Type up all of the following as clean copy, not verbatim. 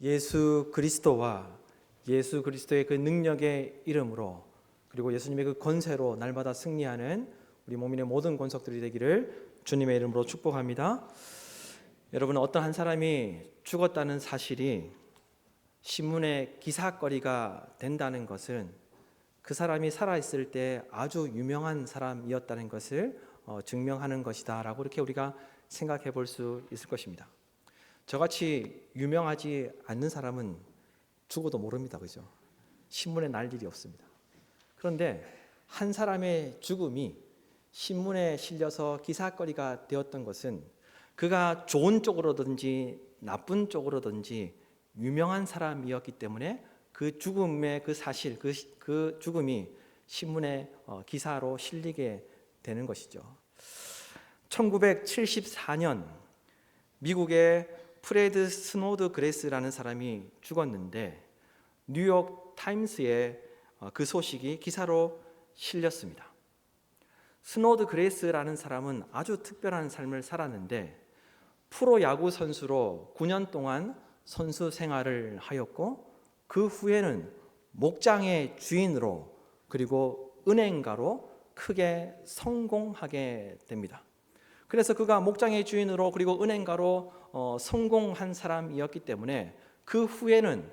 예수 그리스도와 예수 그리스도의 그 능력의 이름으로 그리고 예수님의 그 권세로 날마다 승리하는 우리 몸인의 모든 권속들이 되기를 주님의 이름으로 축복합니다. 여러분, 어떤 한 사람이 죽었다는 사실이 신문의 기사거리가 된다는 것은 그 사람이 살아있을 때 아주 유명한 사람이었다는 것을 증명하는 것이다 라고 이렇게 우리가 생각해 볼 수 있을 것입니다. 저같이 유명하지 않는 사람은 죽어도 모릅니다. 그죠? 신문에 날 일이 없습니다. 그런데 한 사람의 죽음이 신문에 실려서 기사거리가 되었던 것은 그가 좋은 쪽으로든지 나쁜 쪽으로든지 유명한 사람이었기 때문에 그 죽음의 그 사실, 그 죽음이 신문의 기사로 실리게 되는 것이죠. 1974년 미국의 프레드 스노드 그레스라는 사람이 죽었는데 뉴욕 타임스에 그 소식이 기사로 실렸습니다. 스노드 그레스라는 사람은 아주 특별한 삶을 살았는데 프로야구 선수로 9년 동안 선수 생활을 하였고 그 후에는 목장의 주인으로 그리고 은행가로 크게 성공하게 됩니다. 그래서 그가 목장의 주인으로 그리고 은행가로 성공한 사람이었기 때문에 그 후에는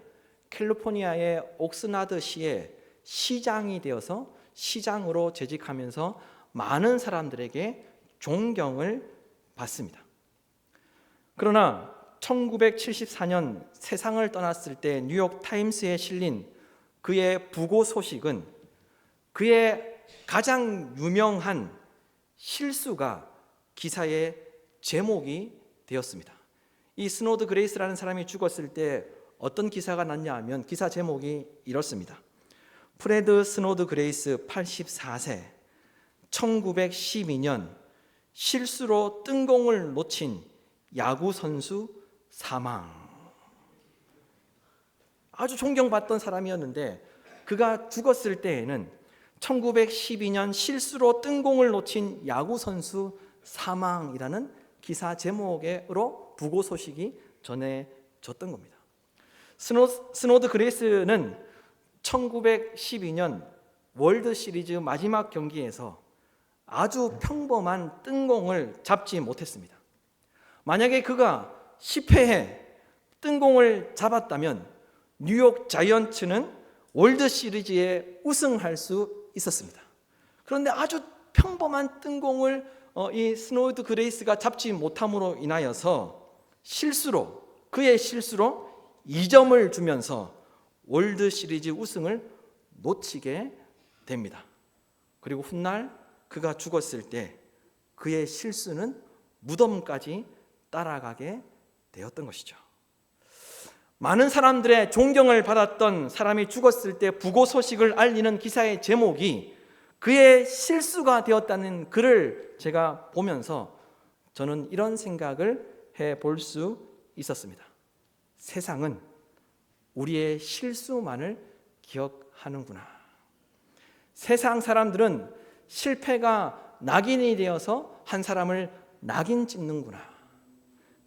캘리포니아의 옥스나드시의 시장이 되어서 시장으로 재직하면서 많은 사람들에게 존경을 받습니다. 그러나 1974년 세상을 떠났을 때 뉴욕 타임스에 실린 그의 부고 소식은 그의 가장 유명한 실수가 기사의 제목이 되었습니다. 이 스노드 그레이스라는 사람이 죽었을 때 어떤 기사가 났냐 하면 기사 제목이 이렇습니다. 프레드 스노드 그레이스 84세 1912년 실수로 뜬공을 놓친 야구 선수 사망. 아주 존경받던 사람이었는데 그가 죽었을 때에는 1912년 실수로 뜬공을 놓친 야구 선수 사망이라는 기사 제목으로 부고 소식이 전해졌던 겁니다. 스노드 그레이스는 1912년 월드 시리즈 마지막 경기에서 아주 평범한 뜬공을 잡지 못했습니다. 만약에 그가 10회에 뜬공을 잡았다면 뉴욕 자이언츠는 월드 시리즈에 우승할 수 있었습니다. 그런데 아주 평범한 뜬공을 이 스노드 그레이스가 잡지 못함으로 인하여서 그의 실수로 2점을 주면서 월드 시리즈 우승을 놓치게 됩니다. 그리고 훗날 그가 죽었을 때 그의 실수는 무덤까지 따라가게 되었던 것이죠. 많은 사람들의 존경을 받았던 사람이 죽었을 때 부고 소식을 알리는 기사의 제목이 그의 실수가 되었다는 글을 제가 보면서 저는 이런 생각을 해볼 수 있었습니다. 세상은 우리의 실수만을 기억하는구나. 세상 사람들은 실패가 낙인이 되어서 한 사람을 낙인 찍는구나.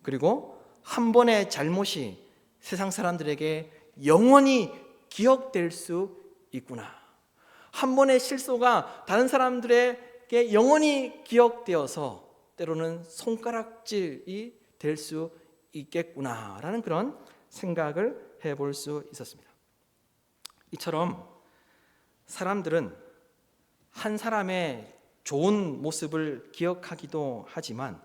그리고 한 번의 잘못이 세상 사람들에게 영원히 기억될 수 있구나. 한 번의 실수가 다른 사람들에게 영원히 기억되어서 때로는 손가락질이 될 수 있겠구나라는 그런 생각을 해볼 수 있었습니다. 이처럼 사람들은 한 사람의 좋은 모습을 기억하기도 하지만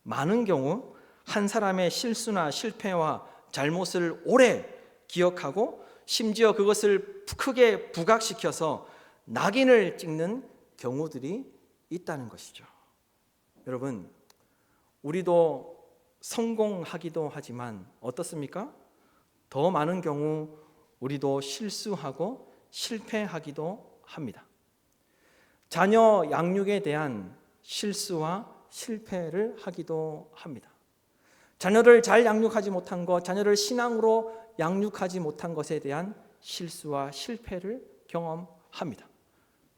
많은 경우 한 사람의 실수나 실패와 잘못을 오래 기억하고 심지어 그것을 크게 부각시켜서 낙인을 찍는 경우들이 있다는 것이죠. 여러분, 우리도 성공하기도 하지만 어떻습니까? 더 많은 경우 우리도 실수하고 실패하기도 합니다. 자녀 양육에 대한 실수와 실패를 하기도 합니다. 자녀를 잘 양육하지 못한 것, 자녀를 신앙으로 양육하지 못한 것에 대한 실수와 실패를 경험합니다.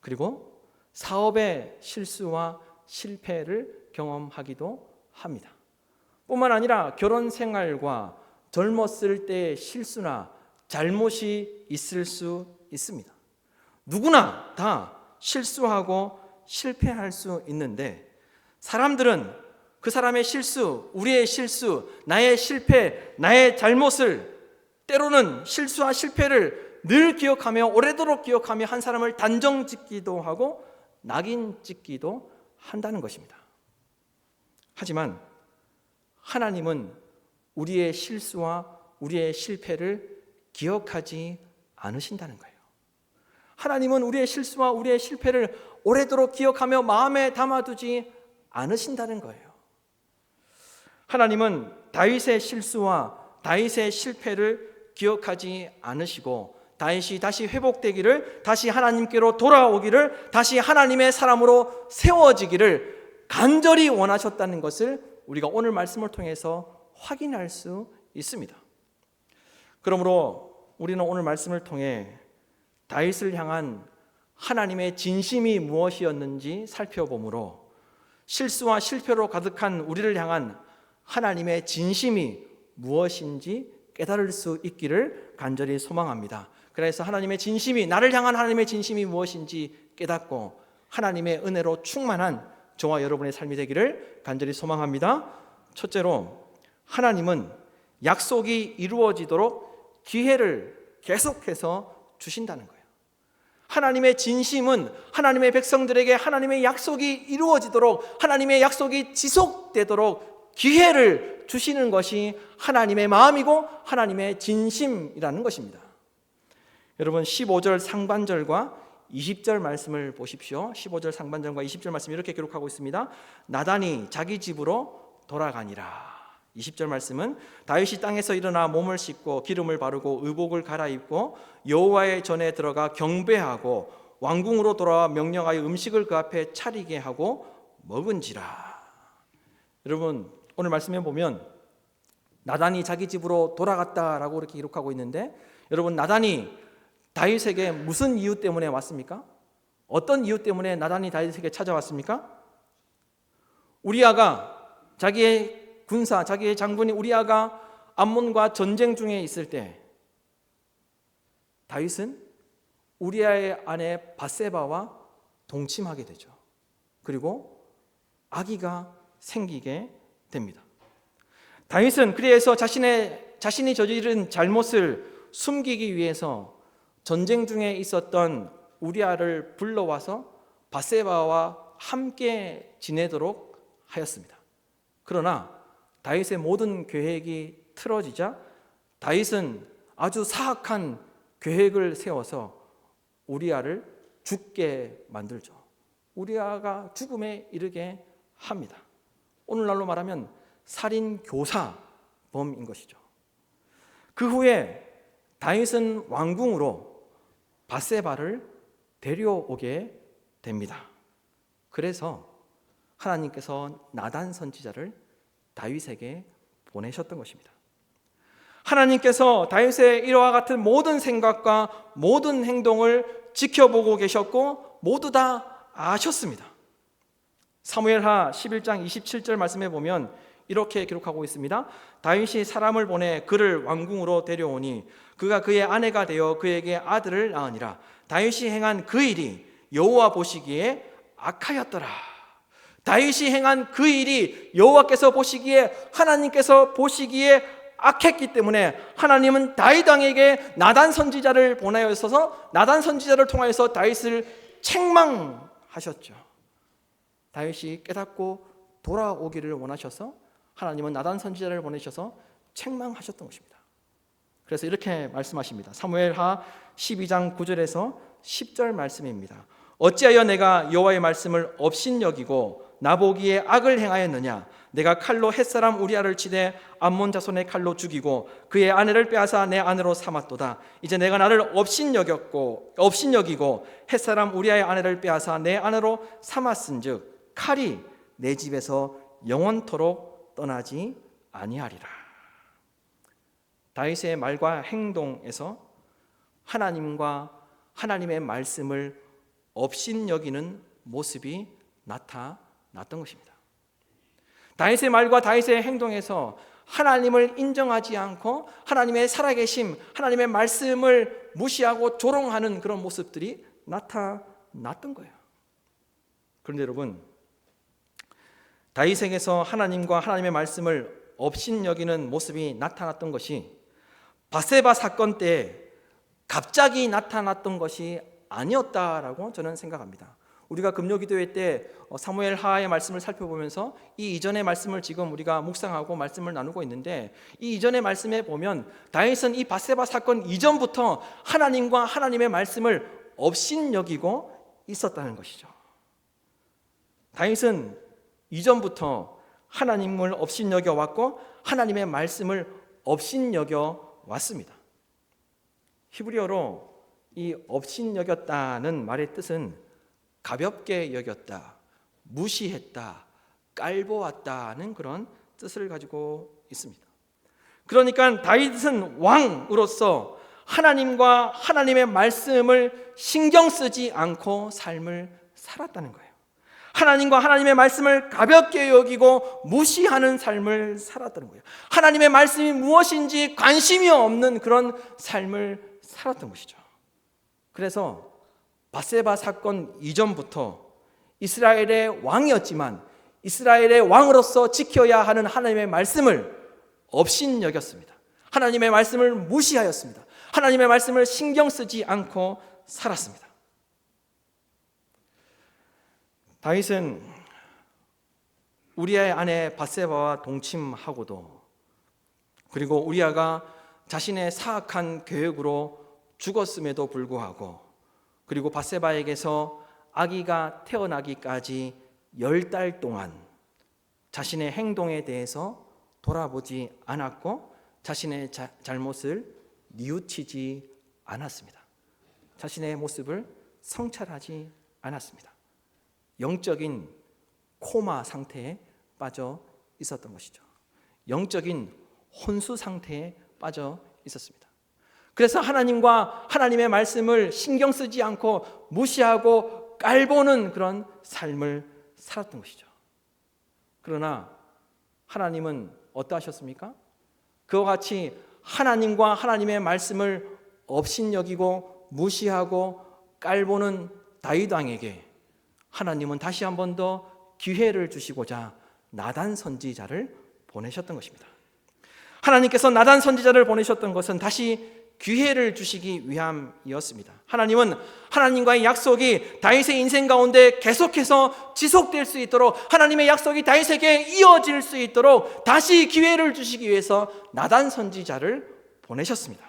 그리고 사업의 실수와 실패를 경험하기도 합니다. 뿐만 아니라 결혼 생활과 젊었을 때의 실수나 잘못이 있을 수 있습니다. 누구나 다 실수하고 실패할 수 있는데 사람들은 그 사람의 실수, 우리의 실수, 나의 실패, 나의 잘못을 때로는 실수와 실패를 늘 기억하며 오래도록 기억하며 한 사람을 단정 짓기도 하고 낙인 찍기도 한다는 것입니다. 하지만 하나님은 우리의 실수와 우리의 실패를 기억하지 않으신다는 거예요. 하나님은 우리의 실수와 우리의 실패를 오래도록 기억하며 마음에 담아두지 않으신다는 거예요. 하나님은 다윗의 실수와 다윗의 실패를 기억하지 않으시고 다윗이 다시 회복되기를, 다시 하나님께로 돌아오기를, 다시 하나님의 사람으로 세워지기를 간절히 원하셨다는 것을 우리가 오늘 말씀을 통해서 확인할 수 있습니다. 그러므로 우리는 오늘 말씀을 통해 다윗을 향한 하나님의 진심이 무엇이었는지 살펴보므로 실수와 실패로 가득한 우리를 향한 하나님의 진심이 무엇인지 깨달을 수 있기를 간절히 소망합니다. 그래서 하나님의 진심이, 나를 향한 하나님의 진심이 무엇인지 깨닫고 하나님의 은혜로 충만한 저와 여러분의 삶이 되기를 간절히 소망합니다. 첫째로, 하나님은 약속이 이루어지도록 기회를 계속해서 주신다는 거예요. 하나님의 진심은 하나님의 백성들에게 하나님의 약속이 이루어지도록, 하나님의 약속이 지속되도록 기회를 주시는 것이 하나님의 마음이고 하나님의 진심이라는 것입니다. 여러분 15절 상반절과 20절 말씀을 보십시오. 15절 상반절과 20절 말씀 이렇게 기록하고 있습니다. 나단이 자기 집으로 돌아가니라. 20절 말씀은 다윗이 땅에서 일어나 몸을 씻고 기름을 바르고 의복을 갈아입고 여호와의 전에 들어가 경배하고 왕궁으로 돌아와 명령하여 음식을 그 앞에 차리게 하고 먹은지라. 여러분 오늘 말씀에 보면 나단이 자기 집으로 돌아갔다라고 이렇게 기록하고 있는데, 여러분 나단이 다윗에게 무슨 이유 때문에 왔습니까? 어떤 이유 때문에 나단이 다윗에게 찾아왔습니까? 우리아가, 자기의 군사, 자기의 장군이 우리아가 암몬과 전쟁 중에 있을 때 다윗은 우리아의 아내 바세바와 동침하게 되죠. 그리고 아기가 생기게 됩니다. 다윗은 그래서 자신이 저지른 잘못을 숨기기 위해서 전쟁 중에 있었던 우리아를 불러와서 바세바와 함께 지내도록 하였습니다. 그러나 다윗의 모든 계획이 틀어지자 다윗은 아주 사악한 계획을 세워서 우리아를 죽게 만들죠. 우리아가 죽음에 이르게 합니다. 오늘날로 말하면 살인 교사범인 것이죠. 그 후에 다윗은 왕궁으로 바세바를 데려오게 됩니다. 그래서 하나님께서 나단 선지자를 다윗에게 보내셨던 것입니다. 하나님께서 다윗의 이와 같은 모든 생각과 모든 행동을 지켜보고 계셨고 모두 다 아셨습니다. 사무엘하 11장 27절 말씀에 보면 이렇게 기록하고 있습니다. 다윗이 사람을 보내 그를 왕궁으로 데려오니 그가 그의 아내가 되어 그에게 아들을 낳으니라. 다윗이 행한 그 일이 여호와 보시기에 악하였더라. 다윗이 행한 그 일이 여호와께서 보시기에, 하나님께서 보시기에 악했기 때문에 하나님은 다윗 왕에게 나단 선지자를 보내어서 나단 선지자를 통하여서 다윗을 책망하셨죠. 다윗이 깨닫고 돌아오기를 원하셔서 하나님은 나단 선지자를 보내셔서 책망하셨던 것입니다. 그래서 이렇게 말씀하십니다. 사무엘하 12장 9절에서 10절 말씀입니다. 어찌하여 내가 여호와의 말씀을 업신여기고 나보기에 악을 행하였느냐? 내가 칼로 햇사람 우리아를 치되 암몬 자손의 칼로 죽이고 그의 아내를 빼앗아 내 아내로 삼았도다. 이제 내가 나를 업신여기고 햇사람 우리아의 아내를 빼앗아 내 아내로 삼았은즉 칼이 내 집에서 영원토록 떠나지 아니하리라. 다윗의 말과 행동에서 하나님과 하나님의 말씀을 업신여기는 모습이 나타났던 것입니다. 다윗의 말과 다윗의 행동에서 하나님을 인정하지 않고 하나님의 살아계심, 하나님의 말씀을 무시하고 조롱하는 그런 모습들이 나타났던 거예요. 그런데 여러분, 다윗에게서 하나님과 하나님의 말씀을 업신여기는 모습이 나타났던 것이 밧세바 사건 때 갑자기 나타났던 것이 아니었다라고 저는 생각합니다. 우리가 금요기도회 때 사무엘 하의 말씀을 살펴보면서 이 이전의 말씀을 지금 우리가 묵상하고 말씀을 나누고 있는데, 이 이전의 말씀에 보면 다윗은 이 밧세바 사건 이전부터 하나님과 하나님의 말씀을 업신여기고 있었다는 것이죠. 다윗은 이전부터 하나님을 업신여겨 왔고 하나님의 말씀을 업신여겨 왔습니다. 히브리어로 이 업신여겼다는 말의 뜻은 가볍게 여겼다, 무시했다, 깔보았다는 그런 뜻을 가지고 있습니다. 그러니까 다윗은 왕으로서 하나님과 하나님의 말씀을 신경 쓰지 않고 삶을 살았다는 거예요. 하나님과 하나님의 말씀을 가볍게 여기고 무시하는 삶을 살았다는 거예요. 하나님의 말씀이 무엇인지 관심이 없는 그런 삶을 살았던 것이죠. 그래서 밧세바 사건 이전부터 이스라엘의 왕이었지만 이스라엘의 왕으로서 지켜야 하는 하나님의 말씀을 업신여겼습니다. 하나님의 말씀을 무시하였습니다. 하나님의 말씀을 신경 쓰지 않고 살았습니다. 다윗은 우리아의 아내 밧세바와 동침하고도, 그리고 우리아가 자신의 사악한 계획으로 죽었음에도 불구하고, 그리고 밧세바에게서 아기가 태어나기까지 10달 동안 자신의 행동에 대해서 돌아보지 않았고 자신의 잘못을 뉘우치지 않았습니다. 자신의 모습을 성찰하지 않았습니다. 영적인 코마 상태에 빠져 있었던 것이죠. 영적인 혼수 상태에 빠져 있었습니다. 그래서 하나님과 하나님의 말씀을 신경 쓰지 않고 무시하고 깔보는 그런 삶을 살았던 것이죠. 그러나 하나님은 어떠하셨습니까? 그와 같이 하나님과 하나님의 말씀을 업신여기고 무시하고 깔보는 다윗 왕에게 하나님은 다시 한 번 더 기회를 주시고자 나단 선지자를 보내셨던 것입니다. 하나님께서 나단 선지자를 보내셨던 것은 다시 기회를 주시기 위함이었습니다. 하나님은 하나님과의 약속이 다윗의 인생 가운데 계속해서 지속될 수 있도록, 하나님의 약속이 다윗에게 이어질 수 있도록 다시 기회를 주시기 위해서 나단 선지자를 보내셨습니다.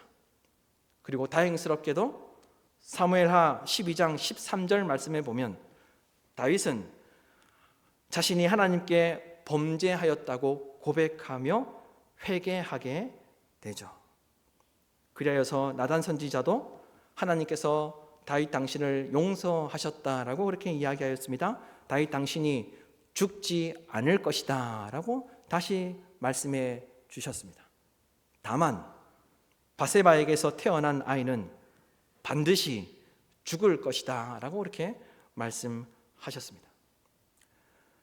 그리고 다행스럽게도 사무엘하 12장 13절 말씀에 보면 다윗은 자신이 하나님께 범죄하였다고 고백하며 회개하게 되죠. 그리하여서 나단 선지자도 하나님께서 다윗 당신을 용서하셨다라고 그렇게 이야기하였습니다. 다윗 당신이 죽지 않을 것이다 라고 다시 말씀해 주셨습니다. 다만 밧세바에게서 태어난 아이는 반드시 죽을 것이다 라고 그렇게 말씀하셨습니다.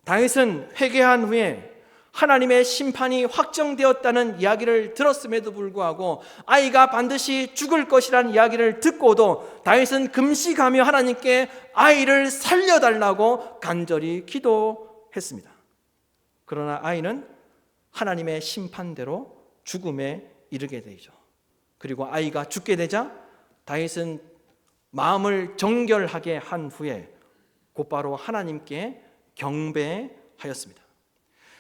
다윗은 회개한 후에 하나님의 심판이 확정되었다는 이야기를 들었음에도 불구하고 아이가 반드시 죽을 것이라는 이야기를 듣고도 다윗은 금식하며 하나님께 아이를 살려달라고 간절히 기도했습니다. 그러나 아이는 하나님의 심판대로 죽음에 이르게 되죠. 그리고 아이가 죽게 되자 다윗은 마음을 정결하게 한 후에 곧바로 하나님께 경배하였습니다.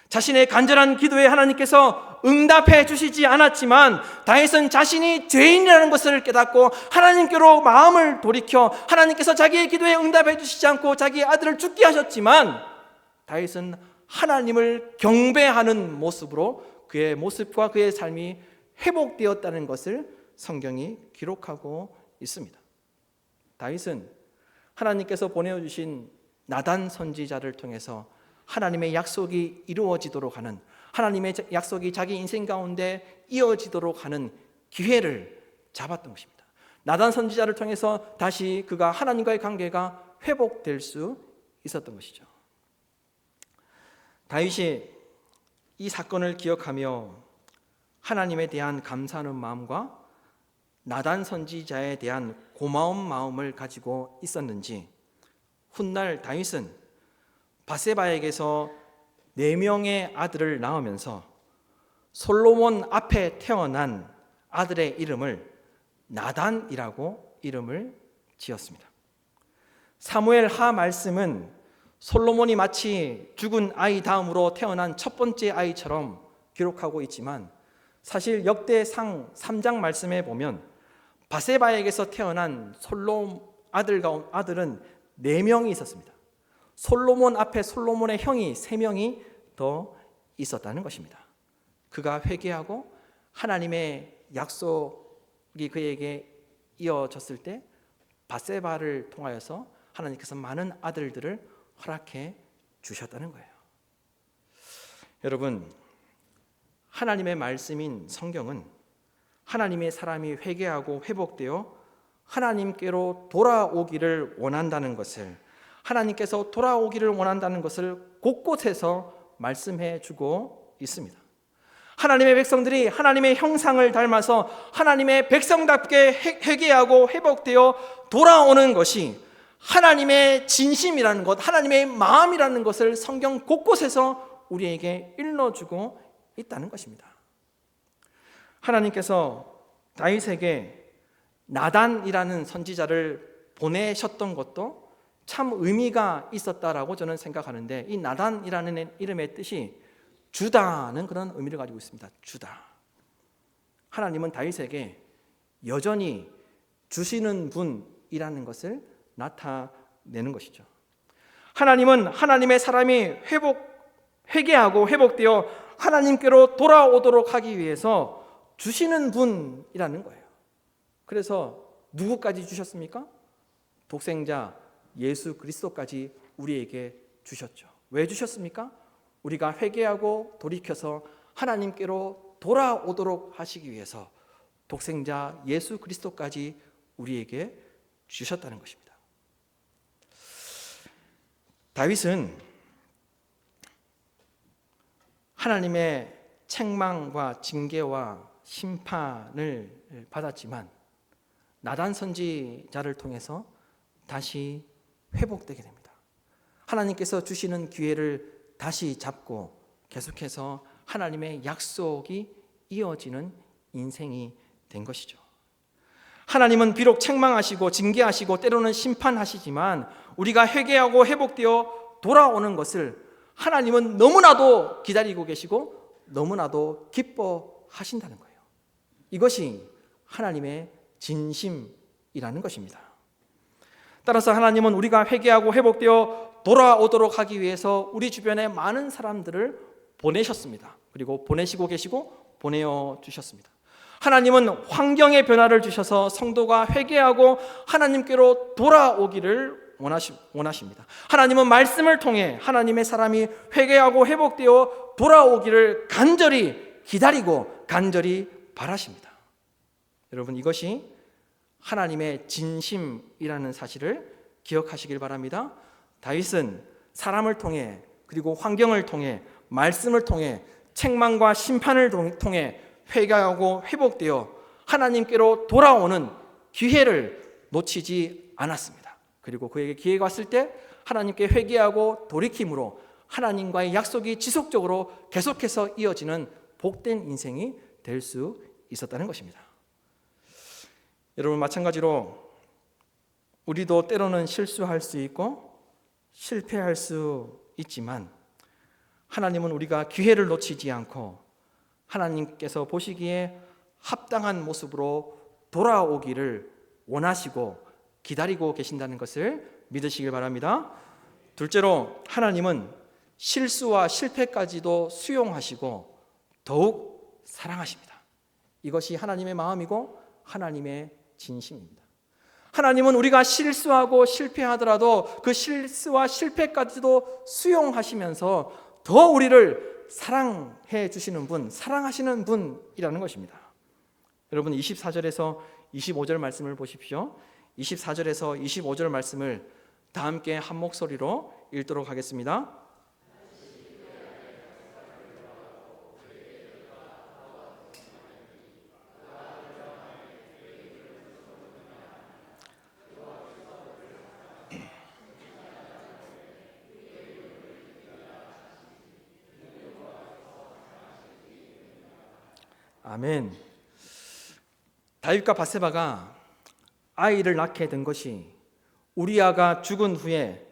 자신의 간절한 기도에 하나님께서 응답해 주시지 않았지만 다윗은 자신이 죄인이라는 것을 깨닫고 하나님께로 마음을 돌이켜 하나님께서 자기의 기도에 응답해 주시지 않고 자기의 아들을 죽게 하셨지만 다윗은 하나님을 경배하는 모습으로 그의 모습과 그의 삶이 회복되었다는 것을 성경이 기록하고 있습니다. 다윗은 하나님께서 보내주신 나단 선지자를 통해서 하나님의 약속이 이루어지도록 하는, 하나님의 약속이 자기 인생 가운데 이어지도록 하는 기회를 잡았던 것입니다. 나단 선지자를 통해서 다시 그가 하나님과의 관계가 회복될 수 있었던 것이죠. 다윗이 이 사건을 기억하며 하나님에 대한 감사하는 마음과 나단 선지자에 대한 고마운 마음을 가지고 있었는지 훗날 다윗은 바세바에게서 4명의 아들을 낳으면서 솔로몬 앞에 태어난 아들의 이름을 나단이라고 이름을 지었습니다. 사무엘 하 말씀은 솔로몬이 마치 죽은 아이 다음으로 태어난 첫 번째 아이처럼 기록하고 있지만 사실 역대상 3장 말씀에 보면 바세바에게서 태어난 아들은 4명이 있었습니다. 솔로몬 앞에 솔로몬의 형이 3명이 더 있었다는 것입니다. 그가 회개하고 하나님의 약속이 그에게 이어졌을 때 바세바를 통하여서 하나님께서 많은 아들들을 허락해 주셨다는 거예요. 여러분, 하나님의 말씀인 성경은 하나님의 사람이 회개하고 회복되어 하나님께로 돌아오기를 원한다는 것을, 하나님께서 돌아오기를 원한다는 것을 곳곳에서 말씀해 주고 있습니다. 하나님의 백성들이 하나님의 형상을 닮아서 하나님의 백성답게 회개하고 회복되어 돌아오는 것이 하나님의 진심이라는 것, 하나님의 마음이라는 것을 성경 곳곳에서 우리에게 일러주고 있다는 것입니다. 하나님께서 다윗에게 나단이라는 선지자를 보내셨던 것도 참 의미가 있었다라고 저는 생각하는데, 이 나단이라는 이름의 뜻이 주다는 그런 의미를 가지고 있습니다. 주다. 하나님은 다윗에게 여전히 주시는 분이라는 것을 나타내는 것이죠. 하나님은 하나님의 사람이 회개하고 회복되어 하나님께로 돌아오도록 하기 위해서 주시는 분이라는 거예요. 그래서 누구까지 주셨습니까? 독생자 예수 그리스도까지 우리에게 주셨죠. 왜 주셨습니까? 우리가 회개하고 돌이켜서 하나님께로 돌아오도록 하시기 위해서 독생자 예수 그리스도까지 우리에게 주셨다는 것입니다. 다윗은 하나님의 책망과 징계와 심판을 받았지만 나단 선지자를 통해서 다시 회복되게 됩니다. 하나님께서 주시는 기회를 다시 잡고 계속해서 하나님의 약속이 이어지는 인생이 된 것이죠. 하나님은 비록 책망하시고 징계하시고 때로는 심판하시지만 우리가 회개하고 회복되어 돌아오는 것을 하나님은 너무나도 기다리고 계시고 너무나도 기뻐하신다는 거예요. 이것이 하나님의 진심이라는 것입니다. 따라서 하나님은 우리가 회개하고 회복되어 돌아오도록 하기 위해서 우리 주변에 많은 사람들을 보내셨습니다. 그리고 보내시고 계시고 보내어 주셨습니다. 하나님은 환경의 변화를 주셔서 성도가 회개하고 하나님께로 돌아오기를 원하십니다. 하나님은 말씀을 통해 하나님의 사람이 회개하고 회복되어 돌아오기를 간절히 기다리고 간절히 바라십니다. 여러분, 이것이 하나님의 진심이라는 사실을 기억하시길 바랍니다. 다윗은 사람을 통해, 그리고 환경을 통해, 말씀을 통해, 책망과 심판을 통해 회개하고 회복되어 하나님께로 돌아오는 기회를 놓치지 않았습니다. 그리고 그에게 기회가 왔을 때 하나님께 회개하고 돌이킴으로 하나님과의 약속이 지속적으로 계속해서 이어지는 복된 인생이 될 수 있었다는 것입니다. 여러분, 마찬가지로 우리도 때로는 실수할 수 있고 실패할 수 있지만 하나님은 우리가 기회를 놓치지 않고 하나님께서 보시기에 합당한 모습으로 돌아오기를 원하시고 기다리고 계신다는 것을 믿으시길 바랍니다. 둘째로, 하나님은 실수와 실패까지도 수용하시고 더욱 사랑하십니다. 이것이 하나님의 마음이고 하나님의 진심입니다. 하나님은 우리가 실수하고 실패하더라도 그 실수와 실패까지도 수용하시면서 더 우리를 사랑해 주시는 분, 사랑하시는 분이라는 것입니다. 여러분, 24절에서 25절 말씀을 보십시오. 24절에서 25절 말씀을 다 함께 한 목소리로 읽도록 하겠습니다. 아멘. 다윗과 밧세바가 아이를 낳게 된 것이 우리아가 죽은 후에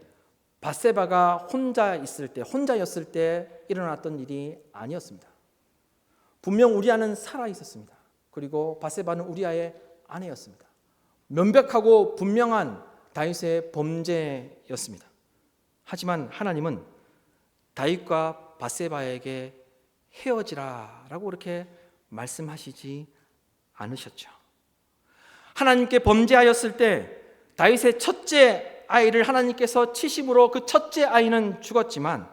밧세바가 혼자였을 때 일어났던 일이 아니었습니다. 분명 우리아는 살아 있었습니다. 그리고 밧세바는 우리아의 아내였습니다. 명백하고 분명한 다윗의 범죄였습니다. 하지만 하나님은 다윗과 밧세바에게 헤어지라라고 그렇게 말씀하시지 않으셨죠. 하나님께 범죄하였을 때 다윗의 첫째 아이를 하나님께서 치심으로 그 첫째 아이는 죽었지만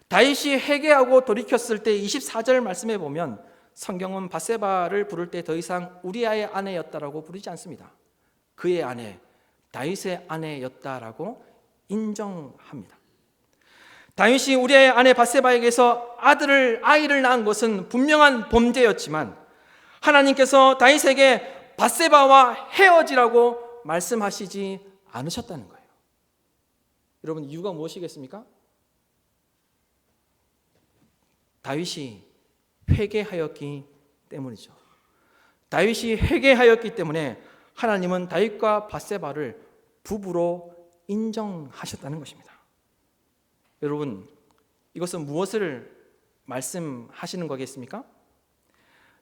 다윗이 회개하고 돌이켰을 때 24절 말씀에 보면 성경은 밧세바를 부를 때 더 이상 우리아의 아내였다라고 부르지 않습니다. 그의 아내, 다윗의 아내였다라고 인정합니다. 다윗이 우리아의 아내 밧세바에게서 아이를 낳은 것은 분명한 범죄였지만 하나님께서 다윗에게 밧세바와 헤어지라고 말씀하시지 않으셨다는 거예요. 여러분, 이유가 무엇이겠습니까? 다윗이 회개하였기 때문이죠. 다윗이 회개하였기 때문에 하나님은 다윗과 밧세바를 부부로 인정하셨다는 것입니다. 여러분, 이것은 무엇을 말씀하시는 거겠습니까?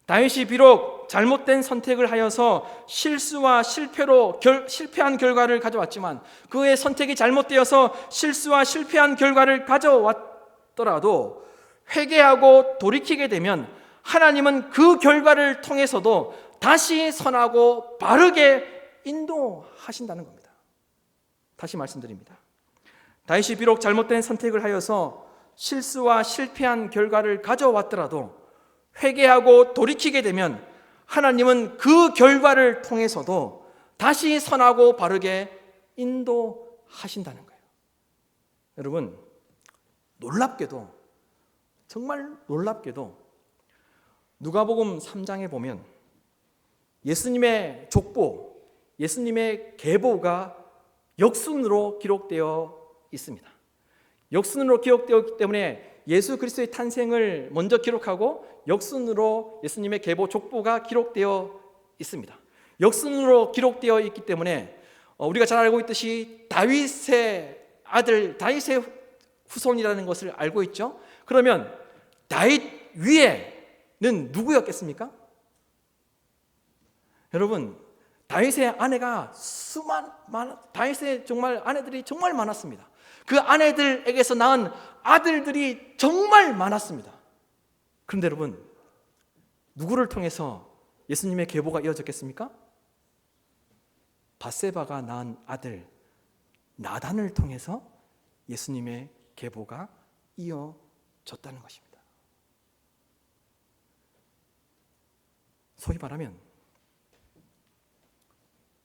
다윗이 비록 잘못된 선택을 하여서 실패한 결과를 가져왔지만 그의 선택이 잘못되어서 실수와 실패한 결과를 가져왔더라도 회개하고 돌이키게 되면 하나님은 그 결과를 통해서도 다시 선하고 바르게 인도하신다는 겁니다. 다시 말씀드립니다. 다윗이 비록 잘못된 선택을 하여서 실수와 실패한 결과를 가져왔더라도 회개하고 돌이키게 되면 하나님은 그 결과를 통해서도 다시 선하고 바르게 인도하신다는 거예요. 여러분, 정말 놀랍게도 누가복음 3장에 보면 예수님의 족보, 예수님의 계보가 역순으로 기록되어 있습니다. 역순으로 기록되었기 때문에 예수 그리스도의 탄생을 먼저 기록하고 역순으로 예수님의 계보 족보가 기록되어 있습니다. 역순으로 기록되어 있기 때문에 우리가 잘 알고 있듯이 다윗의 아들, 다윗의 후손이라는 것을 알고 있죠. 그러면 다윗 위에는 누구였겠습니까? 여러분, 다윗의 아내가 다윗의 정말 아내들이 정말 많았습니다. 그 아내들에게서 낳은 아들들이 정말 많았습니다. 그런데 여러분, 누구를 통해서 예수님의 계보가 이어졌겠습니까? 밧세바가 낳은 아들 나단을 통해서 예수님의 계보가 이어졌다는 것입니다. 소위 말하면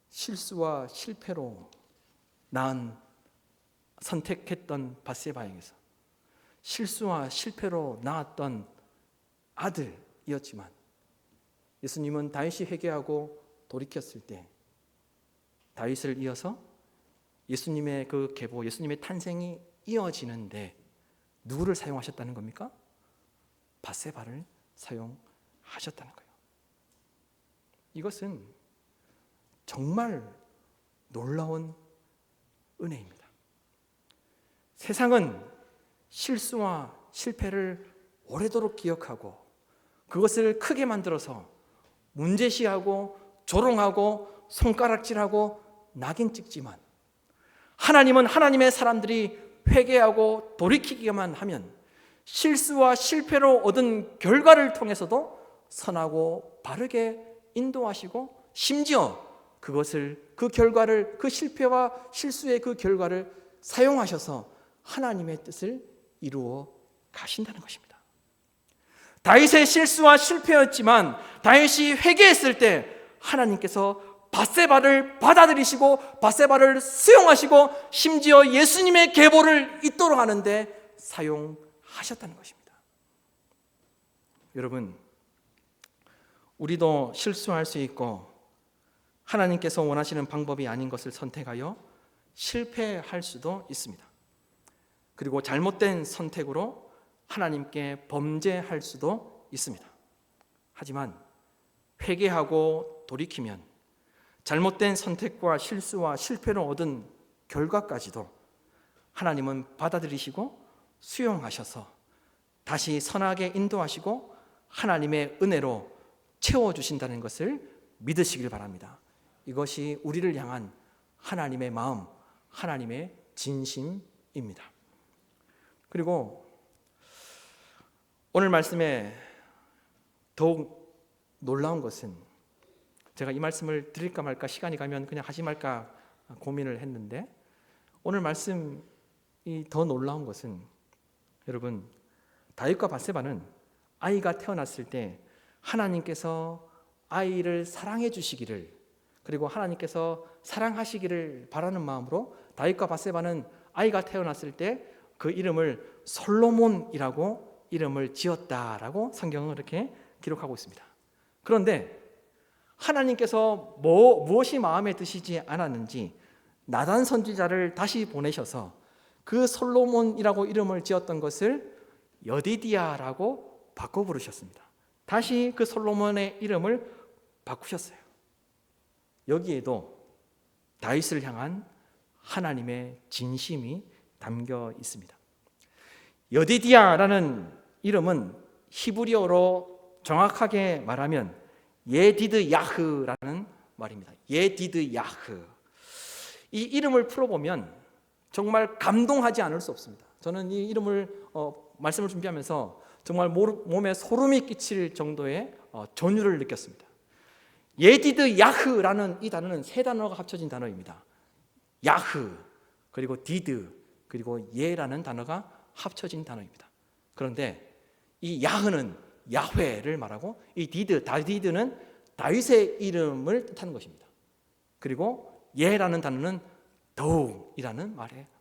실수와 실패로 선택했던 밧세바에게서 실수와 실패로 낳았던 아들이었지만 예수님은 다윗이 회개하고 돌이켰을 때 다윗을 이어서 예수님의 그 계보, 예수님의 탄생이 이어지는데 누구를 사용하셨다는 겁니까? 밧세바를 사용하셨다는 거예요. 이것은 정말 놀라운 은혜입니다. 세상은 실수와 실패를 오래도록 기억하고 그것을 크게 만들어서 문제시하고 조롱하고 손가락질하고 낙인 찍지만 하나님은 하나님의 사람들이 회개하고 돌이키기만 하면 실수와 실패로 얻은 결과를 통해서도 선하고 바르게 인도하시고 심지어 그 결과를, 그 실패와 실수의 그 결과를 사용하셔서 하나님의 뜻을 이루어 가신다는 것입니다. 다윗의 실수와 실패였지만 다윗이 회개했을 때 하나님께서 밧세바를 받아들이시고 밧세바를 수용하시고 심지어 예수님의 계보를 잇도록 하는데 사용하셨다는 것입니다. 여러분, 우리도 실수할 수 있고 하나님께서 원하시는 방법이 아닌 것을 선택하여 실패할 수도 있습니다. 그리고 잘못된 선택으로 하나님께 범죄할 수도 있습니다. 하지만 회개하고 돌이키면 잘못된 선택과 실수와 실패로 얻은 결과까지도 하나님은 받아들이시고 수용하셔서 다시 선하게 인도하시고 하나님의 은혜로 채워주신다는 것을 믿으시길 바랍니다. 이것이 우리를 향한 하나님의 마음, 하나님의 진심입니다. 그리고 오늘 말씀에 더욱 놀라운 것은, 제가 이 말씀을 드릴까 말까, 시간이 가면 그냥 하지 말까 고민을 했는데, 오늘 말씀이 더 놀라운 것은, 여러분, 다윗과 밧세바는 아이가 태어났을 때 하나님께서 아이를 사랑해 주시기를, 그리고 하나님께서 사랑하시기를 바라는 마음으로 다윗과 밧세바는 아이가 태어났을 때 그 이름을 솔로몬이라고 이름을 지었다라고 성경은 그렇게 기록하고 있습니다. 그런데 하나님께서 무엇이 마음에 드시지 않았는지 나단 선지자를 다시 보내셔서 그 솔로몬이라고 이름을 지었던 것을 여디디야라고 바꿔 부르셨습니다. 다시 그 솔로몬의 이름을 바꾸셨어요. 여기에도 다윗을 향한 하나님의 진심이 담겨 있습니다. 여디디야라는 이름은 히브리어로 정확하게 말하면 예디드 야흐라는 말입니다. 예디드 야흐. 이 이름을 풀어보면 정말 감동하지 않을 수 없습니다. 저는 이 이름을 말씀을 준비하면서 정말 몸에 소름이 끼칠 정도의 전율을 느꼈습니다. 예디드 야흐라는 이 단어는 세 단어가 합쳐진 단어입니다. 야흐, 그리고 디드, 그리고 예라는 단어가 합쳐진 단어입니다. 그런데 이 야흐는 야훼를 말하고, 이 다디드는 다윗의 이름을 뜻하는 것입니다. 그리고 예라는 단어는 더욱이라는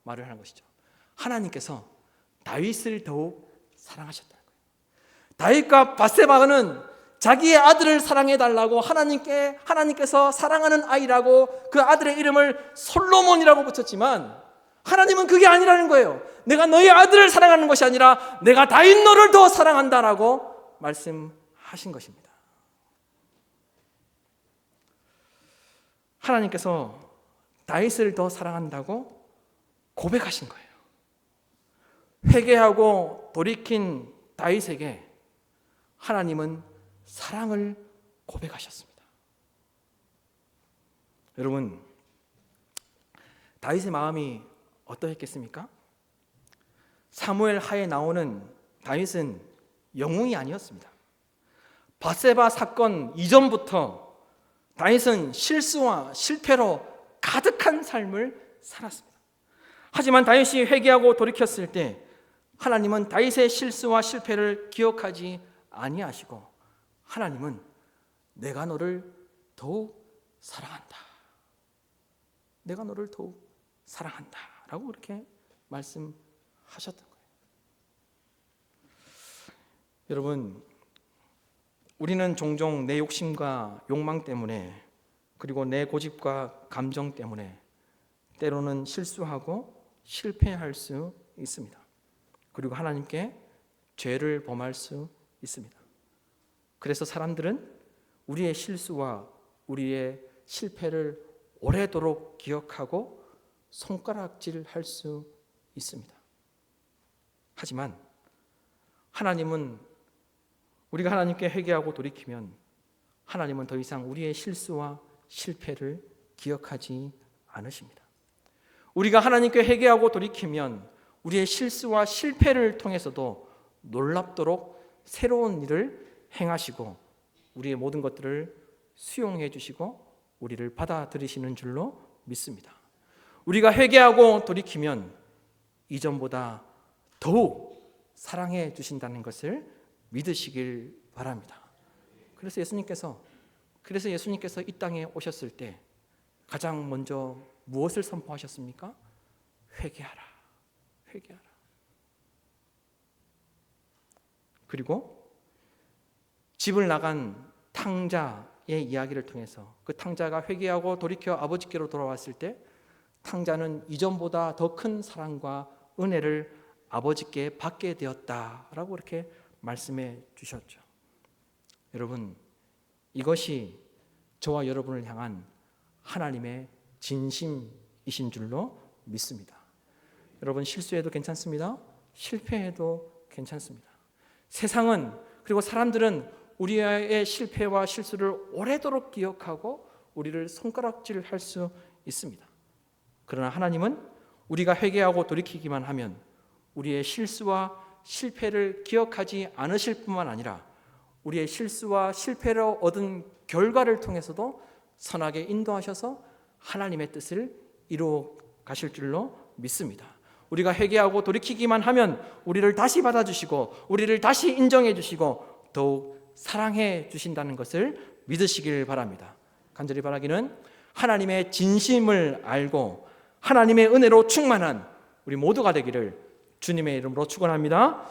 말을 하는 것이죠. 하나님께서 다윗을 더욱 사랑하셨다는 거예요. 다윗과 밧세바는 자기의 아들을 사랑해 달라고 하나님께서 사랑하는 아이라고 그 아들의 이름을 솔로몬이라고 붙였지만, 하나님은 그게 아니라는 거예요. 내가 너희 아들을 사랑하는 것이 아니라 내가 다윗 너를 더 사랑한다라고 말씀하신 것입니다. 하나님께서 다윗을 더 사랑한다고 고백하신 거예요. 회개하고 돌이킨 다윗에게 하나님은 사랑을 고백하셨습니다. 여러분, 다윗의 마음이 어떠했겠습니까? 사무엘 하에 나오는 다윗은 영웅이 아니었습니다. 밧세바 사건 이전부터 다윗은 실수와 실패로 가득한 삶을 살았습니다. 하지만 다윗이 회개하고 돌이켰을 때 하나님은 다윗의 실수와 실패를 기억하지 아니하시고, 하나님은 내가 너를 더욱 사랑한다, 내가 너를 더욱 사랑한다 라고 그렇게 말씀하셨던 거예요. 여러분, 우리는 종종 내 욕심과 욕망 때문에, 그리고 내 고집과 감정 때문에 때로는 실수하고 실패할 수 있습니다. 그리고 하나님께 죄를 범할 수 있습니다. 그래서 사람들은 우리의 실수와 우리의 실패를 오래도록 기억하고 손가락질할 수 있습니다. 하지만 하나님은, 우리가 하나님께 회개하고 돌이키면 하나님은 더 이상 우리의 실수와 실패를 기억하지 않으십니다. 우리가 하나님께 회개하고 돌이키면 우리의 실수와 실패를 통해서도 놀랍도록 새로운 일을 행하시고 우리의 모든 것들을 수용해 주시고 우리를 받아들이시는 줄로 믿습니다. 우리가 회개하고 돌이키면 이전보다 더욱 사랑해 주신다는 것을 믿으시길 바랍니다. 그래서 예수님께서 이 땅에 오셨을 때 가장 먼저 무엇을 선포하셨습니까? 회개하라, 회개하라. 그리고 집을 나간 탕자의 이야기를 통해서 그 탕자가 회개하고 돌이켜 아버지께로 돌아왔을 때 탕자는 이전보다 더 큰 사랑과 은혜를 아버지께 받게 되었다라고 이렇게 말씀해 주셨죠. 여러분, 이것이 저와 여러분을 향한 하나님의 진심이신 줄로 믿습니다. 여러분, 실수해도 괜찮습니다. 실패해도 괜찮습니다. 세상은, 그리고 사람들은 우리의 실패와 실수를 오래도록 기억하고 우리를 손가락질할 수 있습니다. 그러나 하나님은 우리가 회개하고 돌이키기만 하면 우리의 실수와 실패를 기억하지 않으실 뿐만 아니라 우리의 실수와 실패로 얻은 결과를 통해서도 선하게 인도하셔서 하나님의 뜻을 이루어 가실 줄로 믿습니다. 우리가 회개하고 돌이키기만 하면 우리를 다시 받아주시고 우리를 다시 인정해 주시고 더욱 사랑해 주신다는 것을 믿으시길 바랍니다. 간절히 바라기는 하나님의 진심을 알고 하나님의 은혜로 충만한 우리 모두가 되기를 주님의 이름으로 축원합니다.